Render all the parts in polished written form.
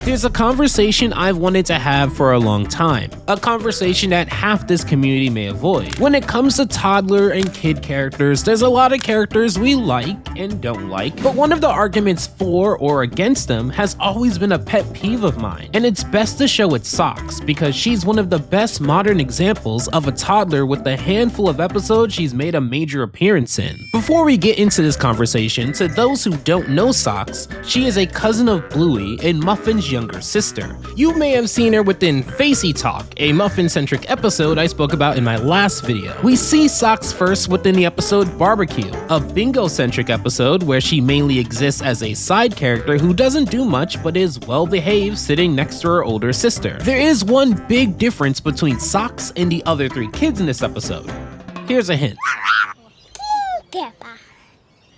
There's a conversation I've wanted to have for a long time, a conversation that half this community may avoid. When it comes to toddler and kid characters, there's a lot of characters we like and don't like, but one of the arguments for or against them has always been a pet peeve of mine, and it's best to show its socks because she's one of the best modern examples of a toddler with the handful of episodes she's made a major appearance in. Before we get into this conversation, to those who don't know Socks, she is a cousin of Bluey and Muffin's younger sister. You may have seen her within Facey Talk, a Muffin-centric episode I spoke about in my last video. We see Socks first within the episode Barbecue, a bingo-centric episode where she mainly exists as a side character who doesn't do much but is well-behaved sitting next to her older sister. There is one big difference between Socks and the other three kids in this episode. Here's a hint. Pepper.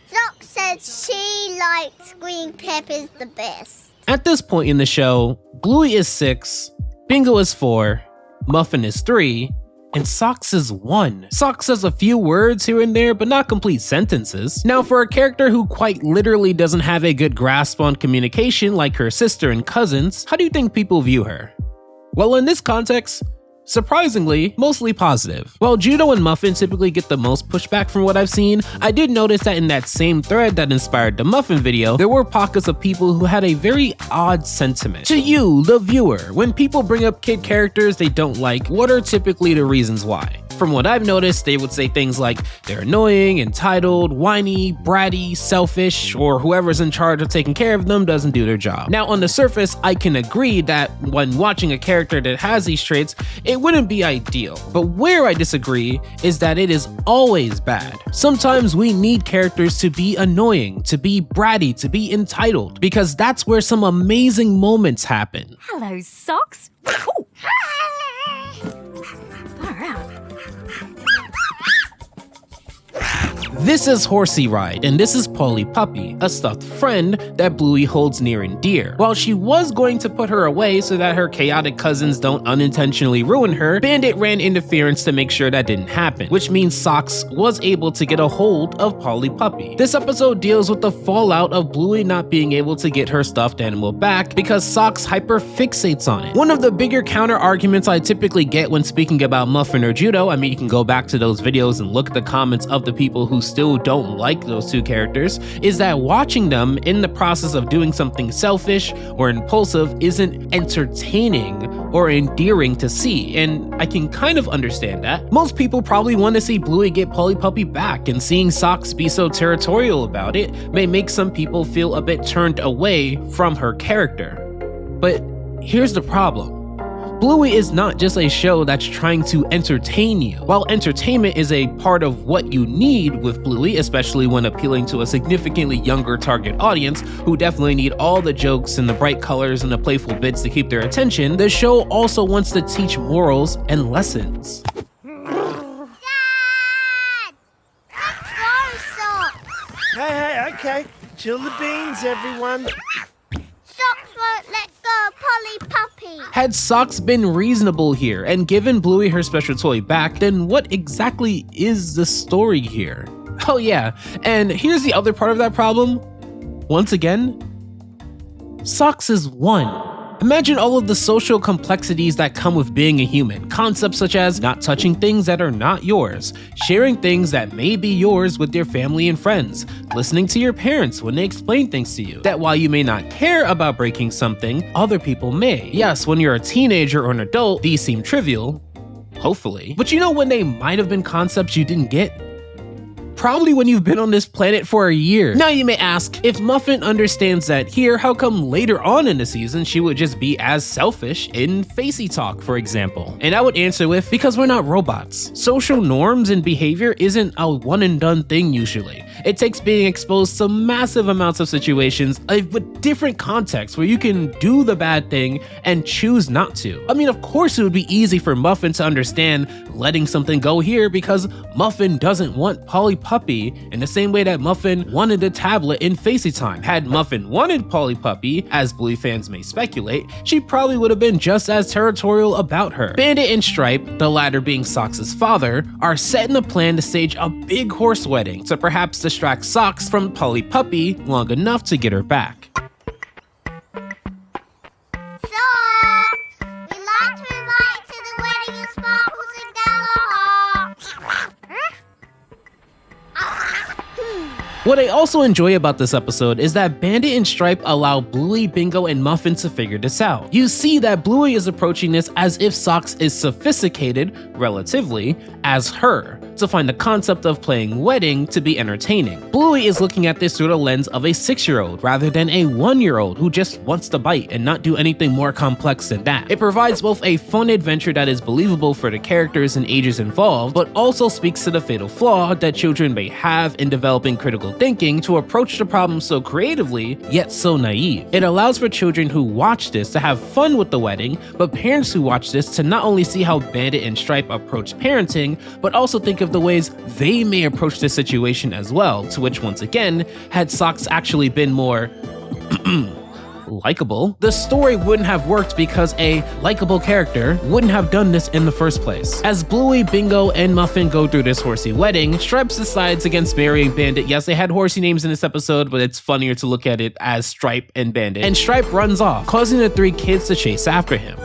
Sock said she likes green peppers the best. At this point in the show, Bluey is 6, Bingo is 4, Muffin is 3, and Socks is 1. Socks says a few words here and there, but not complete sentences. Now, for a character who quite literally doesn't have a good grasp on communication like her sister and cousins, how do you think people view her? Well, in this context, surprisingly, mostly positive. While Judo and Muffin typically get the most pushback from what I've seen, I did notice that in that same thread that inspired the Muffin video, there were pockets of people who had a very odd sentiment. To you, the viewer, when people bring up kid characters they don't like, what are typically the reasons why? From what I've noticed, they would say things like they're annoying, entitled, whiny, bratty, selfish, or whoever's in charge of taking care of them doesn't do their job. Now, on the surface, I can agree that when watching a character that has these traits, it wouldn't be ideal. But where I disagree is that it is always bad. Sometimes we need characters to be annoying, to be bratty, to be entitled, because that's where some amazing moments happen. Hello, Socks. Ooh. Far out. This is Horsey Ride, and this is Polly Puppy, a stuffed friend that Bluey holds near and dear. While she was going to put her away so that her chaotic cousins don't unintentionally ruin her, Bandit ran interference to make sure that didn't happen, which means Socks was able to get a hold of Polly Puppy. This episode deals with the fallout of Bluey not being able to get her stuffed animal back because Socks hyper-fixates on it. One of the bigger counter-arguments I typically get when speaking about Muffin or Judo, I mean, you can go back to those videos and look at the comments of the people who still don't like those two characters, is that watching them in the process of doing something selfish or impulsive isn't entertaining or endearing to see, and I can kind of understand that. Most people probably want to see Bluey get Polly Puppy back, and seeing Socks be so territorial about it may make some people feel a bit turned away from her character. But here's the problem. Bluey is not just a show that's trying to entertain you. While entertainment is a part of what you need with Bluey, especially when appealing to a significantly younger target audience who definitely need all the jokes and the bright colors and the playful bits to keep their attention, the show also wants to teach morals and lessons. Dad! Let's go, Socks! Hey, okay. Chill the beans, everyone. Socks won't let go of Polly Puppy. Had Socks been reasonable here and given Bluey her special toy back, then what exactly is the story here? Oh yeah, and here's the other part of that problem. Once again, Socks is 1. Imagine all of the social complexities that come with being a human. Concepts such as not touching things that are not yours, sharing things that may be yours with your family and friends, listening to your parents when they explain things to you, that while you may not care about breaking something, other people may. Yes, when you're a teenager or an adult, these seem trivial, hopefully. But you know when they might have been concepts you didn't get? Probably when you've been on this planet for a year. Now you may ask, if Muffin understands that here, how come later on in the season she would just be as selfish in Facey Talk, for example? And I would answer with, because we're not robots. Social norms and behavior isn't a one and done thing usually. It takes being exposed to massive amounts of situations with different contexts where you can do the bad thing and choose not to. I mean, of course it would be easy for Muffin to understand letting something go here because Muffin doesn't want Polly Puppy in the same way that Muffin wanted a tablet in Facey Time. Had Muffin wanted Polly Puppy, as Bluey fans may speculate, she probably would have been just as territorial about her. Bandit and Stripe, the latter being Socks' father, are setting a plan to stage a big horse wedding to perhaps distract Socks from Polly Puppy long enough to get her back. What I also enjoy about this episode is that Bandit and Stripe allow Bluey, Bingo, and Muffin to figure this out. You see that Bluey is approaching this as if Socks is sophisticated, relatively, as her, to find the concept of playing wedding to be entertaining. Bluey is looking at this through the lens of a 6-year-old rather than a 1-year-old who just wants to bite and not do anything more complex than that. It provides both a fun adventure that is believable for the characters and ages involved, but also speaks to the fatal flaw that children may have in developing critical thinking to approach the problem so creatively, yet so naive. It allows for children who watch this to have fun with the wedding, but parents who watch this to not only see how Bandit and Stripe approach parenting, but also think of the ways they may approach this situation as well, to which once again, had Socks actually been more likable, the story wouldn't have worked because a likable character wouldn't have done this in the first place. As Bluey, Bingo, and Muffin go through this horsey wedding, Stripe decides against marrying Bandit. Yes, they had horsey names in this episode, but it's funnier to look at it as Stripe and Bandit. And Stripe runs off, causing the 3 kids to chase after him.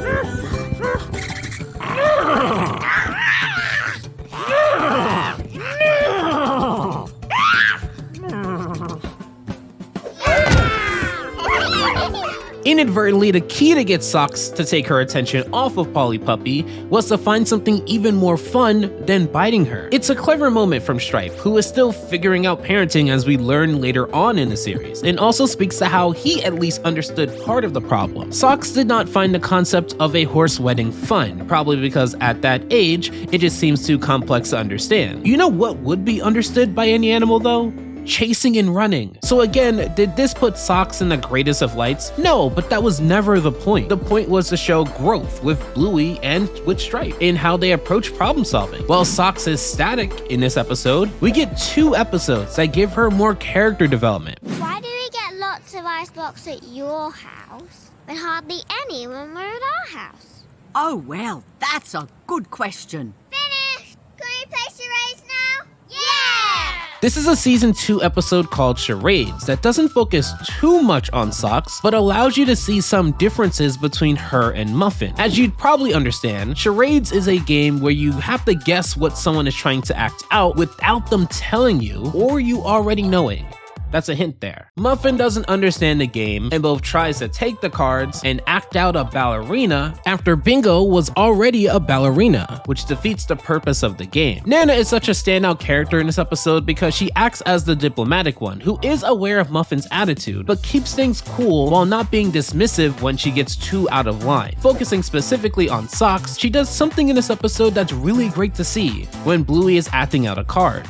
Inadvertently, the key to get Socks to take her attention off of Polly Puppy was to find something even more fun than biting her. It's a clever moment from Stripe, who is still figuring out parenting as we learn later on in the series, and also speaks to how he at least understood part of the problem. Socks did not find the concept of a horse wedding fun, probably because at that age, it just seems too complex to understand. You know what would be understood by any animal though? Chasing and running. So again, did this put Socks in the greatest of lights? No, but that was never the point. The point was to show growth with Bluey and with Stripe in how they approach problem solving. While Socks is static in this episode, we get 2 episodes that give her more character development. Why do we get lots of icebox at your house, but hardly any when we're at our house? Oh, well, that's a good question. Finished! Can we play charades now? Yeah! This is a season 2 episode called Charades that doesn't focus too much on Socks, but allows you to see some differences between her and Muffin. As you'd probably understand, Charades is a game where you have to guess what someone is trying to act out without them telling you or you already knowing. That's a hint there. Muffin doesn't understand the game and both tries to take the cards and act out a ballerina after Bingo was already a ballerina, which defeats the purpose of the game. Nana is such a standout character in this episode because she acts as the diplomatic one who is aware of Muffin's attitude but keeps things cool while not being dismissive when she gets too out of line. Focusing specifically on Socks, she does something in this episode that's really great to see when Bluey is acting out a card.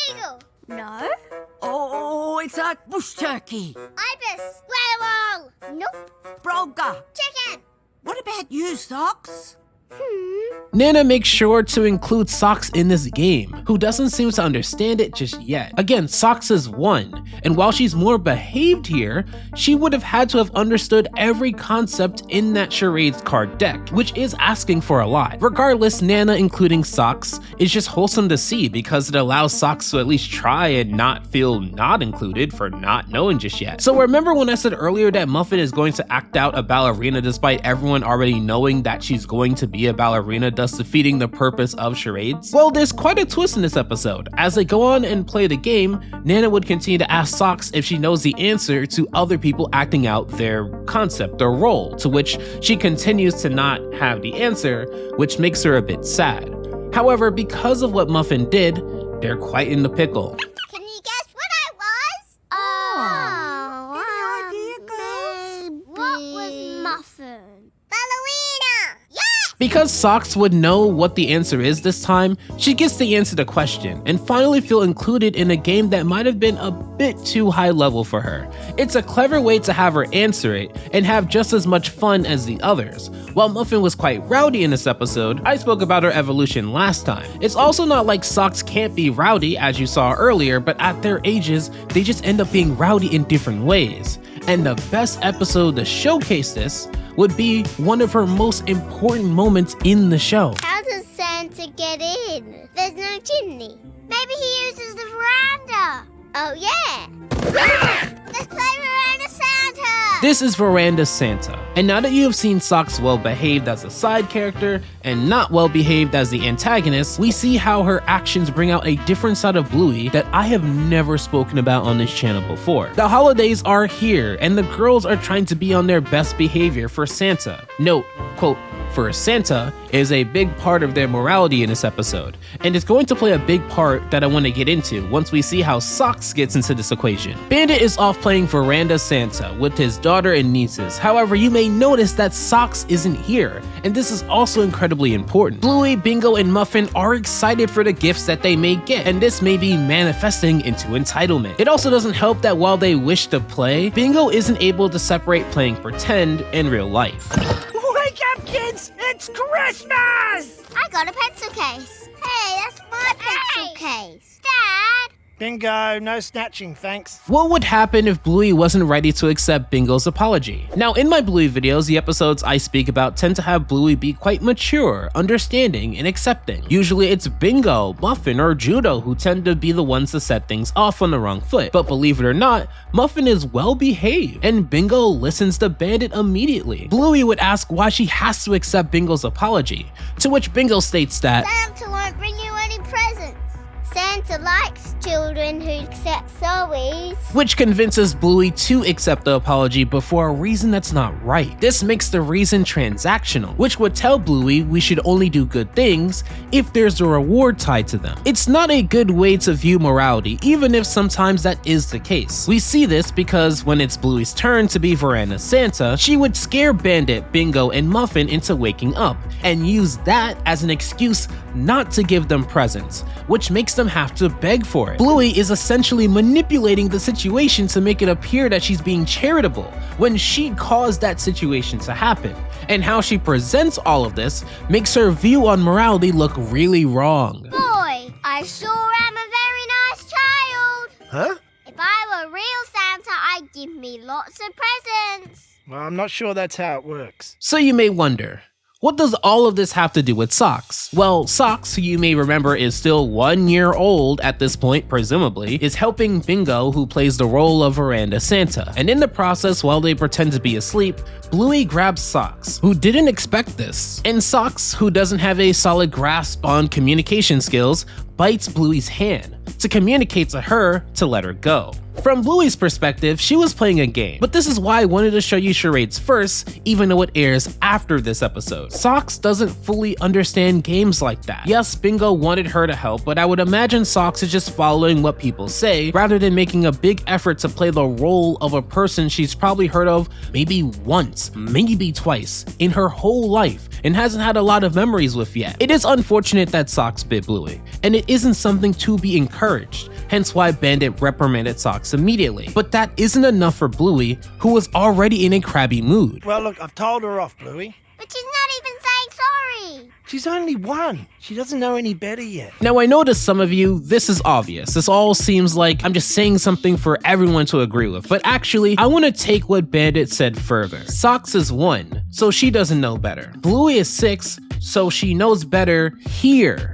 Eagle. No? Oh, it's a bush turkey. Ibis. Squirrel. Nope. Frogger. Chicken. What about you, Socks? Nana makes sure to include Socks in this game, who doesn't seem to understand it just yet. Again, Socks is 1, and while she's more behaved here, she would have had to have understood every concept in that charades card deck, which is asking for a lot. Regardless, Nana including Socks is just wholesome to see because it allows Socks to at least try and not feel not included for not knowing just yet. So remember when I said earlier that Muffin is going to act out a ballerina despite everyone already knowing that she's going to be a ballerina, thus defeating the purpose of charades? Well, there's quite a twist in this episode. As they go on and play the game, Nana would continue to ask Socks if she knows the answer to other people acting out their concept or role, to which she continues to not have the answer, which makes her a bit sad. However, because of what Muffin did, they're quite in the pickle. Can you guess what I was? Oh, Any idea, girls? what was muffin? Ballerina. Yes. Because Socks would know what the answer is this time, she gets to answer the question and finally feel included in a game that might have been a bit too high level for her. It's a clever way to have her answer it and have just as much fun as the others. While Muffin was quite rowdy in this episode, I spoke about her evolution last time. It's also not like Socks can't be rowdy as you saw earlier, but at their ages, they just end up being rowdy in different ways. And the best episode to showcase this would be one of her most important moments in the show. How does Santa get in? There's no chimney. Maybe he uses the veranda. Oh yeah. Let's play Veranda Santa. This is Veranda Santa, and now that you have seen Socks well behaved as a side character and not well behaved as the antagonist, we see how her actions bring out a different side of Bluey that I have never spoken about on this channel before. The holidays are here, and the girls are trying to be on their best behavior for Santa. Note, quote, for Santa is a big part of their morality in this episode, and it's going to play a big part that I want to get into once we see how Socks gets into this equation. Bandit is off playing Veranda Santa with his daughter and nieces. However, you may notice that Socks isn't here, and this is also incredibly important. Bluey, Bingo, and Muffin are excited for the gifts that they may get, and this may be manifesting into entitlement. It also doesn't help that while they wish to play, Bingo isn't able to separate playing pretend and real life. Wake up, kids! It's Christmas! I got a pencil case. Hey, that's my pencil case. Dad! Bingo, no snatching, thanks. What would happen if Bluey wasn't ready to accept Bingo's apology? Now, in my Bluey videos, the episodes I speak about tend to have Bluey be quite mature, understanding, and accepting. Usually it's Bingo, Muffin, or Judo who tend to be the ones to set things off on the wrong foot. But believe it or not, Muffin is well behaved, and Bingo listens to Bandit immediately. Bluey would ask why she has to accept Bingo's apology, to which Bingo states that Santa won't bring you any presents. Santa likes children who accept sorries. which convinces Bluey to accept the apology, but for a reason that's not right. This makes the reason transactional, which would tell Bluey we should only do good things if there's a reward tied to them. It's not a good way to view morality, even if sometimes that is the case. We see this because when it's Bluey's turn to be Veranda Santa, she would scare Bandit, Bingo, and Muffin into waking up, and use that as an excuse not to give them presents, which makes them have to beg for it. Bluey is essentially manipulating the situation to make it appear that she's being charitable when she caused that situation to happen. And how she presents all of this makes her view on morality look really wrong. Boy, I sure am a very nice child. Huh? If I were real Santa, I'd give me lots of presents. Well, I'm not sure that's how it works. So you may wonder, what does all of this have to do with Socks? Well, Socks, who you may remember is still 1 year old at this point, presumably, is helping Bingo, who plays the role of Veranda Santa. And in the process, while they pretend to be asleep, Bluey grabs Socks, who didn't expect this. And Socks, who doesn't have a solid grasp on communication skills, bites Bluey's hand to communicate to her to let her go. From Bluey's perspective, she was playing a game, but this is why I wanted to show you charades first, even though it airs after this episode. Socks doesn't fully understand games like that. Yes, Bingo wanted her to help, but I would imagine Socks is just following what people say, rather than making a big effort to play the role of a person she's probably heard of maybe once, maybe twice, in her whole life, and hasn't had a lot of memories with yet. It is unfortunate that Socks bit Bluey, and it isn't something to be encouraged, hence why Bandit reprimanded Socks immediately. But that isn't enough for Bluey, who was already in a crabby mood. Well, look, I've told her off, Bluey. But she's not even saying sorry. She's only 1. She doesn't know any better yet. Now, I know to some of you, this is obvious. This all seems like I'm just saying something for everyone to agree with, but actually, I want to take what Bandit said further. Socks is 1, so she doesn't know better. Bluey is 6, so she knows better here,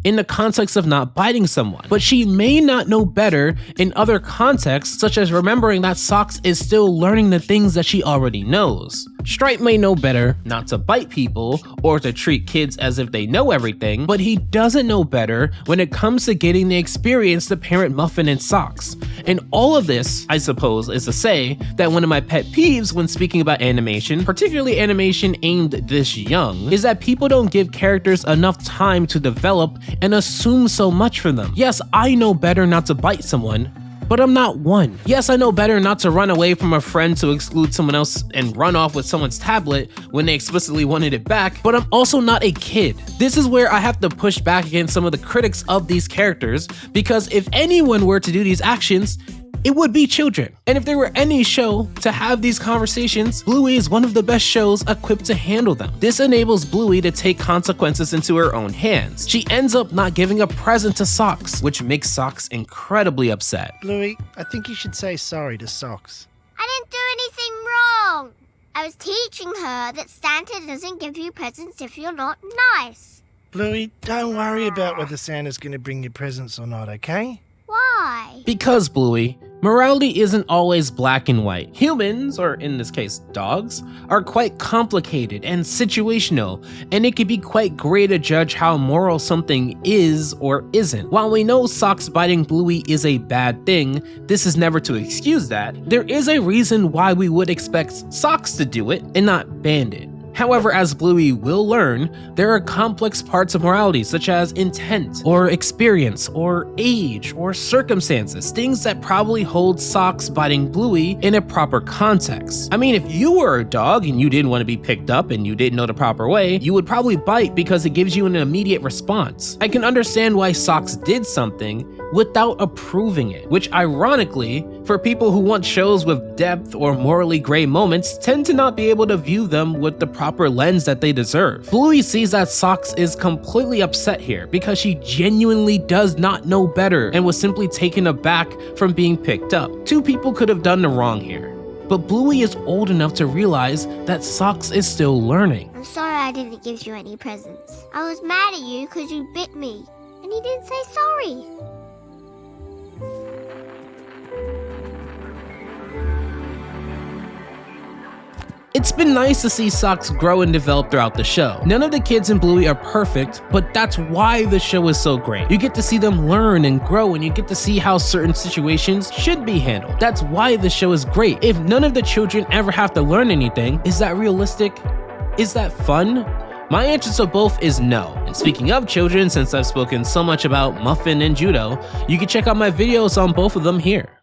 in the context of not biting someone. But she may not know better in other contexts, such as remembering that Socks is still learning the things that she already knows. Stripe may know better not to bite people or to treat kids as if they know everything, but he doesn't know better when it comes to getting the experience to parent Muffin and Socks. And all of this, I suppose, is to say that one of my pet peeves when speaking about animation, particularly animation aimed this young, is that people don't give characters enough time to develop and assume so much from them. Yes, I know better not to bite someone, but I'm not 1. Yes, I know better not to run away from a friend to exclude someone else and run off with someone's tablet when they explicitly wanted it back, but I'm also not a kid. This is where I have to push back against some of the critics of these characters, because if anyone were to do these actions, it would be children. And if there were any show to have these conversations, Bluey is one of the best shows equipped to handle them. This enables Bluey to take consequences into her own hands. She ends up not giving a present to Socks, which makes Socks incredibly upset. Bluey, I think you should say sorry to Socks. I didn't do anything wrong. I was teaching her that Santa doesn't give you presents if you're not nice. Bluey, don't worry about whether Santa's going to bring you presents or not, okay? Why? Because, Bluey, Morality isn't always black and white. Humans, or in this case dogs, are quite complicated and situational, and it can be quite gray to judge how moral something is or isn't. While we know Socks biting Bluey is a bad thing, this is never to excuse that. There is a reason why we would expect Socks to do it and not Bandit. However, as Bluey will learn, there are complex parts of morality such as intent, or experience, or age, or circumstances, things that probably hold Socks biting Bluey in a proper context. I mean, if you were a dog and you didn't want to be picked up and you didn't know the proper way, you would probably bite because it gives you an immediate response. I can understand why Socks did something without approving it, which ironically, for people who want shows with depth or morally gray moments, tend to not be able to view them with the proper lens that they deserve. Bluey sees that Socks is completely upset here because she genuinely does not know better and was simply taken aback from being picked up. Two people could have done the wrong here, but Bluey is old enough to realize that Socks is still learning. I'm sorry I didn't give you any presents. I was mad at you because you bit me, and you didn't say sorry. It's been nice to see Socks grow and develop throughout the show. None of the kids in Bluey are perfect, but that's why the show is so great. You get to see them learn and grow, and you get to see how certain situations should be handled. That's why the show is great. If none of the children ever have to learn anything, is that realistic? Is that fun? My answer to both is no. And speaking of children, since I've spoken so much about Muffin and Judo, you can check out my videos on both of them here.